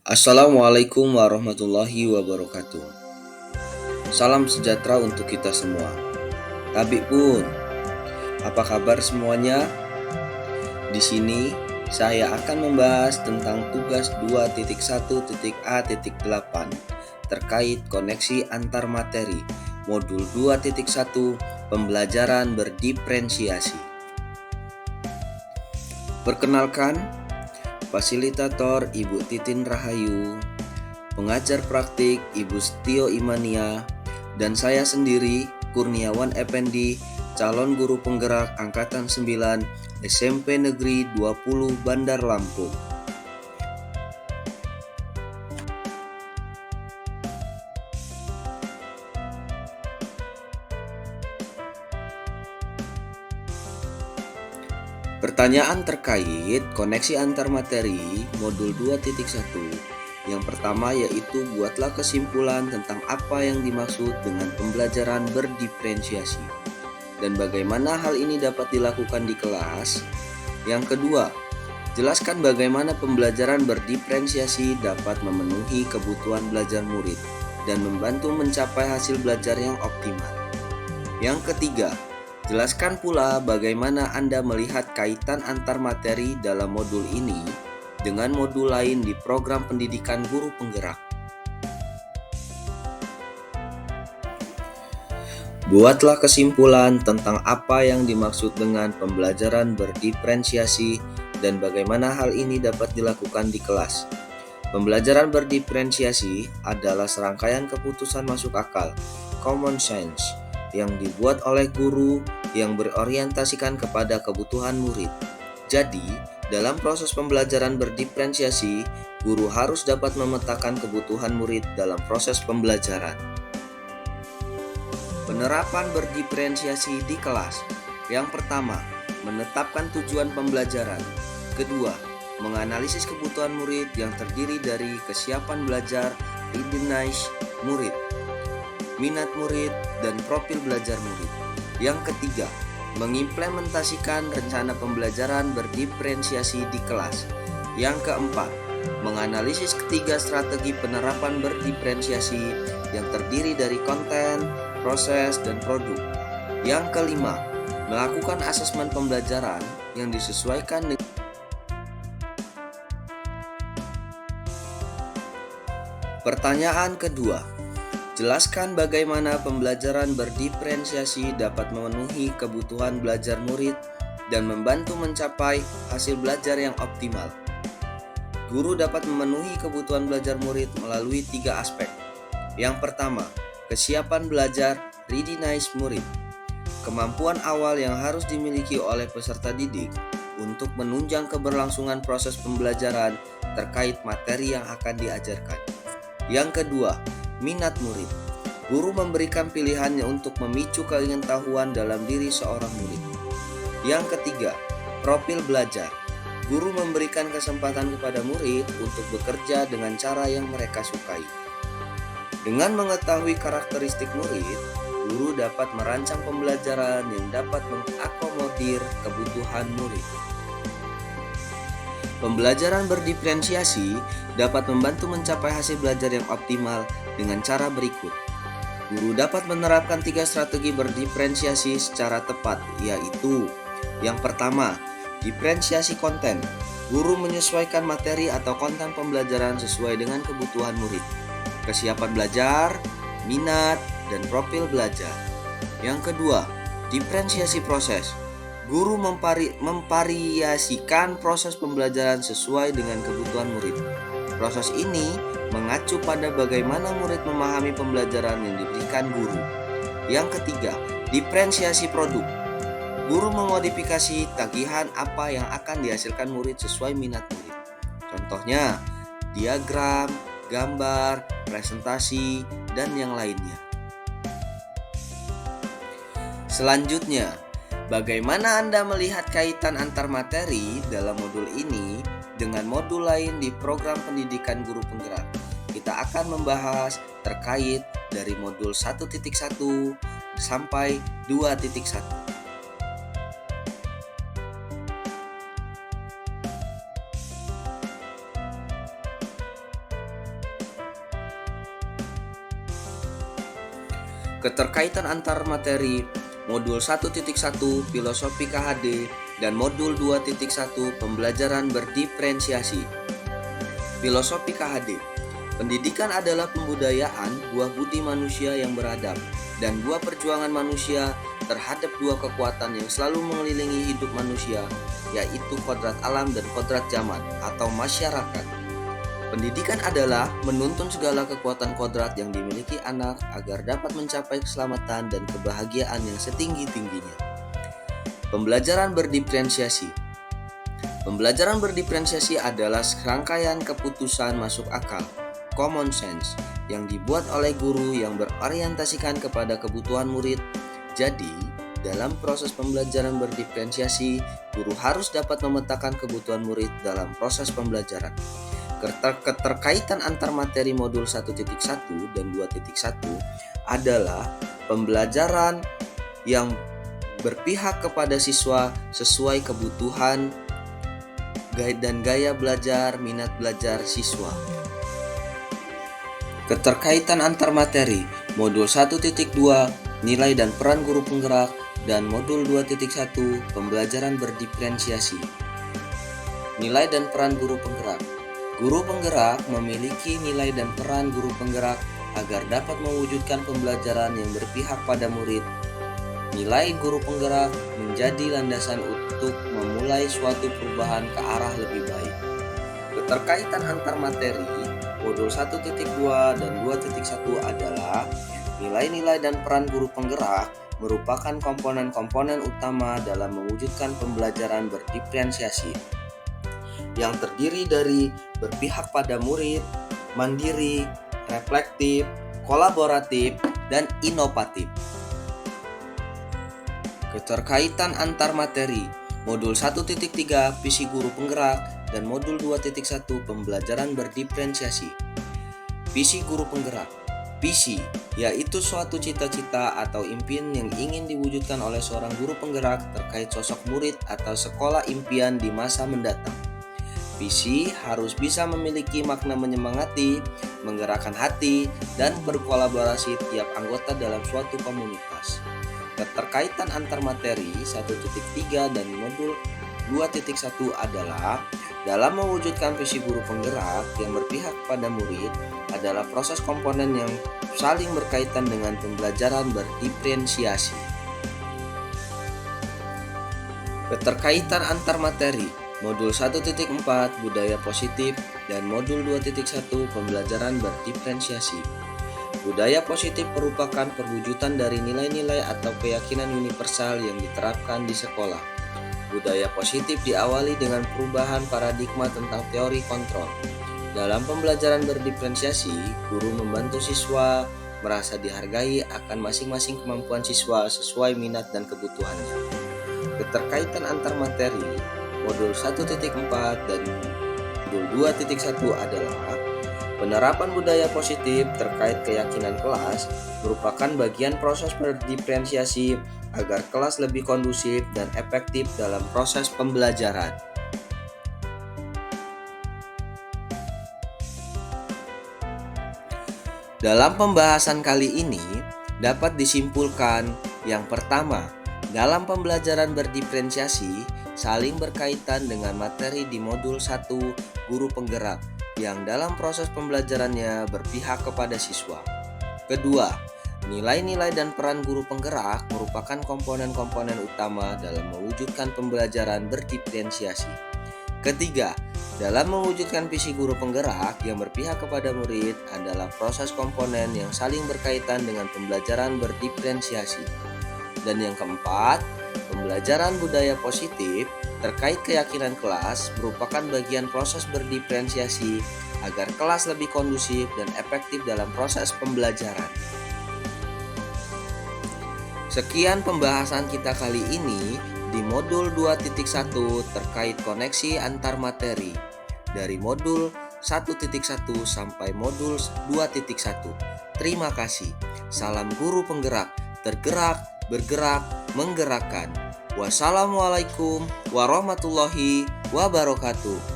Assalamualaikum warahmatullahi wabarakatuh. Salam sejahtera untuk kita semua. Tabik pun, apa kabar semuanya? Di sini saya akan membahas tentang tugas 2.1.A.8 terkait koneksi antar materi, modul 2.1 pembelajaran berdiferensiasi. Perkenalkan, fasilitator Ibu Titin Rahayu, pengajar praktik Ibu Setio Imania, dan saya sendiri Kurniawan Effendi, calon guru penggerak Angkatan 9 SMP Negeri 20 Bandar Lampung. Pertanyaan terkait koneksi antar materi modul 2.1. Yang pertama yaitu buatlah kesimpulan tentang apa yang dimaksud dengan pembelajaran berdiferensiasi dan bagaimana hal ini dapat dilakukan di kelas. Yang kedua, jelaskan bagaimana pembelajaran berdiferensiasi dapat memenuhi kebutuhan belajar murid dan membantu mencapai hasil belajar yang optimal. Yang ketiga, jelaskan pula bagaimana Anda melihat kaitan antar materi dalam modul ini dengan modul lain di program pendidikan guru penggerak. Buatlah kesimpulan tentang apa yang dimaksud dengan pembelajaran berdiferensiasi dan bagaimana hal ini dapat dilakukan di kelas. Pembelajaran berdiferensiasi adalah serangkaian keputusan masuk akal, common sense, yang dibuat oleh guru yang berorientasikan kepada kebutuhan murid. Jadi, dalam proses pembelajaran berdiferensiasi, guru harus dapat memetakan kebutuhan murid dalam proses pembelajaran. Penerapan berdiferensiasi di kelas. Yang pertama, menetapkan tujuan pembelajaran. Kedua, menganalisis kebutuhan murid yang terdiri dari kesiapan belajar, readiness murid, minat murid, dan profil belajar murid. Yang ketiga, mengimplementasikan rencana pembelajaran berdiferensiasi di kelas. Yang keempat, menganalisis ketiga strategi penerapan berdiferensiasi yang terdiri dari konten, proses, dan produk. Yang kelima, melakukan asesmen pembelajaran yang disesuaikan dengan pertanyaan kedua. Jelaskan bagaimana pembelajaran berdiferensiasi dapat memenuhi kebutuhan belajar murid dan membantu mencapai hasil belajar yang optimal. Guru dapat memenuhi kebutuhan belajar murid melalui 3 aspek. Yang pertama, kesiapan belajar, readiness murid. Kemampuan awal yang harus dimiliki oleh peserta didik untuk menunjang keberlangsungan proses pembelajaran terkait materi yang akan diajarkan. Yang kedua, minat murid. Guru memberikan pilihannya untuk memicu keingintahuan dalam diri seorang murid. Yang ketiga, profil belajar. Guru memberikan kesempatan kepada murid untuk bekerja dengan cara yang mereka sukai. Dengan mengetahui karakteristik murid, guru dapat merancang pembelajaran yang dapat mengakomodir kebutuhan murid. Pembelajaran berdiferensiasi dapat membantu mencapai hasil belajar yang optimal dengan cara berikut. Guru dapat menerapkan 3 strategi berdiferensiasi secara tepat, yaitu yang pertama, diferensiasi konten. Guru menyesuaikan materi atau konten pembelajaran sesuai dengan kebutuhan murid, kesiapan belajar, minat, dan profil belajar. Yang kedua, diferensiasi proses. Guru memvariasikan proses pembelajaran sesuai dengan kebutuhan murid. Proses ini mengacu pada bagaimana murid memahami pembelajaran yang diberikan guru. Yang ketiga, diferensiasi produk. Guru memodifikasi tagihan apa yang akan dihasilkan murid sesuai minat murid. Contohnya, diagram, gambar, presentasi, dan yang lainnya. Selanjutnya, bagaimana Anda melihat kaitan antar materi dalam modul ini dengan modul lain di program pendidikan guru penggerak? Kita akan membahas terkait dari modul 1.1 sampai 2.1. Keterkaitan antar materi modul 1.1 Filosofi KHD dan modul 2.1 Pembelajaran berdiferensiasi. Filosofi KHD. Pendidikan adalah pembudayaan buah budi manusia yang beradab dan buah perjuangan manusia terhadap dua kekuatan yang selalu mengelilingi hidup manusia, yaitu kodrat alam dan kodrat zaman atau masyarakat. Pendidikan adalah menuntun segala kekuatan kodrat yang dimiliki anak agar dapat mencapai keselamatan dan kebahagiaan yang setinggi-tingginya. Pembelajaran berdiferensiasi. Pembelajaran berdiferensiasi adalah serangkaian keputusan masuk akal, common sense, yang dibuat oleh guru yang berorientasikan kepada kebutuhan murid. Jadi, dalam proses pembelajaran berdiferensiasi, guru harus dapat memetakan kebutuhan murid dalam proses pembelajaran. Keterkaitan antar materi modul 1.1 dan 2.1 adalah pembelajaran yang berpihak kepada siswa sesuai kebutuhan dan gaya belajar, minat belajar siswa. Keterkaitan antar materi modul 1.2 nilai dan peran guru penggerak dan modul 2.1 pembelajaran berdiferensiasi. Nilai dan peran guru penggerak. Guru penggerak memiliki nilai dan peran guru penggerak agar dapat mewujudkan pembelajaran yang berpihak pada murid. Nilai guru penggerak menjadi landasan untuk memulai suatu perubahan ke arah lebih baik. Keterkaitan antar materi modul 1.2 dan 2.1 adalah nilai-nilai dan peran guru penggerak merupakan komponen-komponen utama dalam mewujudkan pembelajaran berdiferensiasi yang terdiri dari berpihak pada murid, mandiri, reflektif, kolaboratif, dan inovatif. Keterkaitan antar materi modul 1.3 visi guru penggerak dan modul 2.1 pembelajaran berdiferensiasi. Visi guru penggerak. Visi yaitu suatu cita-cita atau impian yang ingin diwujudkan oleh seorang guru penggerak terkait sosok murid atau sekolah impian di masa mendatang. Visi harus bisa memiliki makna menyemangati, menggerakkan hati, dan berkolaborasi tiap anggota dalam suatu komunitas. Keterkaitan antar materi 1.3 dan modul 2.1 adalah dalam mewujudkan visi guru penggerak yang berpihak pada murid adalah proses komponen yang saling berkaitan dengan pembelajaran berdiferensiasi. Keterkaitan antar materi modul 1.4 budaya positif dan modul 2.1 pembelajaran berdiferensiasi. Budaya positif merupakan perwujudan dari nilai-nilai atau keyakinan universal yang diterapkan di sekolah. Budaya positif diawali dengan perubahan paradigma tentang teori kontrol. Dalam pembelajaran berdiferensiasi, guru membantu siswa merasa dihargai akan masing-masing kemampuan siswa sesuai minat dan kebutuhannya. Keterkaitan antar materi modul 1.4 dan modul 2.1 adalah penerapan budaya positif terkait keyakinan kelas merupakan bagian proses berdiferensiasi agar kelas lebih kondusif dan efektif dalam proses pembelajaran. Dalam pembahasan kali ini dapat disimpulkan yang pertama, dalam pembelajaran berdiferensiasi saling berkaitan dengan materi di modul 1 guru penggerak yang dalam proses pembelajarannya berpihak kepada siswa. Kedua, nilai-nilai dan peran guru penggerak merupakan komponen-komponen utama dalam mewujudkan pembelajaran berdiferensiasi. Ketiga, dalam mewujudkan visi guru penggerak yang berpihak kepada murid adalah proses komponen yang saling berkaitan dengan pembelajaran berdiferensiasi. Dan yang keempat, pembelajaran budaya positif terkait keyakinan kelas merupakan bagian proses berdiferensiasi agar kelas lebih kondusif dan efektif dalam proses pembelajaran. Sekian pembahasan kita kali ini di modul 2.1 terkait koneksi antar materi dari modul 1.1 sampai modul 2.1. Terima kasih. Salam guru penggerak, tergerak, bergerak, menggerakkan. Wassalamualaikum warahmatullahi wabarakatuh.